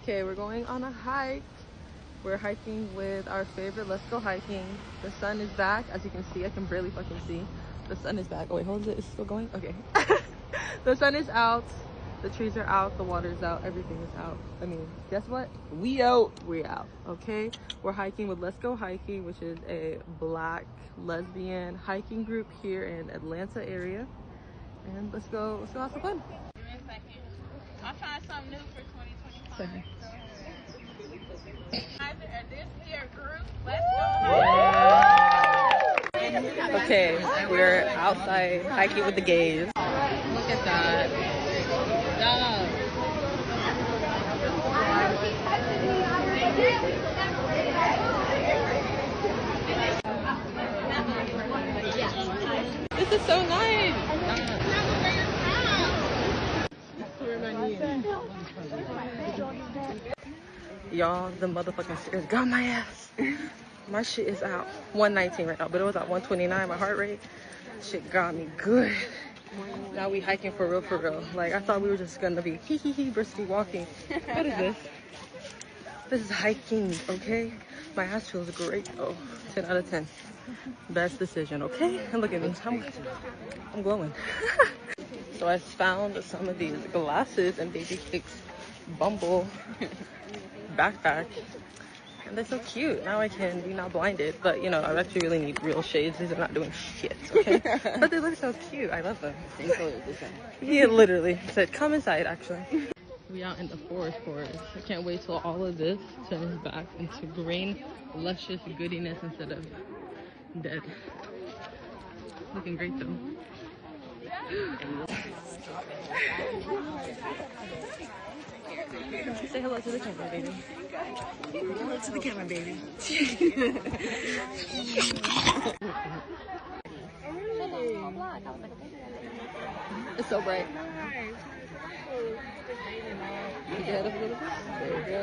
Okay, we're going on a hike. We're hiking with our favorite Let's Go Hiking. The sun is back. As you can see, I can barely fucking see. The sun is back. Oh wait, hold it. Is it still going? Okay. The sun is out. The trees are out. The water is out. Everything is out. I mean, guess what? We out. We're out. Okay. We're hiking with Let's Go Hiking, which is a Black lesbian hiking group here in Atlanta area. And let's go have some fun. Give me a second. I'll find something new for 2025. This year group, let's go. Okay, we're outside hiking with the gays. Look at that. Dog. This is so nice. Y'all, the motherfucking stairs got my ass. My shit is out 119 right now, but it was at 129. My heart rate, shit got me good. Now we hiking for real, for real. Like, I thought we were just gonna be hee briskly walking. What is this? This is hiking, okay? My ass feels great though. 10 out of 10. Best decision, okay? And look at me, I'm glowing. So I found some of these glasses and Baby Cake's Bumble backpack. And they're so cute. Now I can be not blinded. But, you know, I actually really need real shades. These are not doing shit, okay? But they look so cute. I love them. Yeah, literally. It said, come inside, actually. We out in the forest. I can't wait till all of this turns back into green, luscious goodiness instead of dead. Looking great, though. Say hello to the camera, baby. Hello to the camera, baby. It's so bright. Get your head up a little bit. There we go.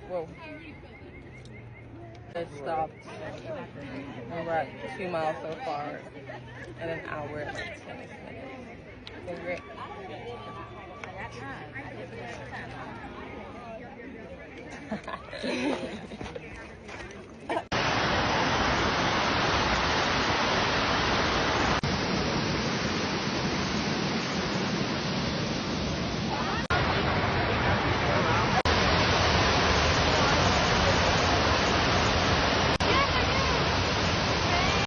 Whoa. It stopped. We're at 2 miles so far in an hour and like 10 minutes. It's great.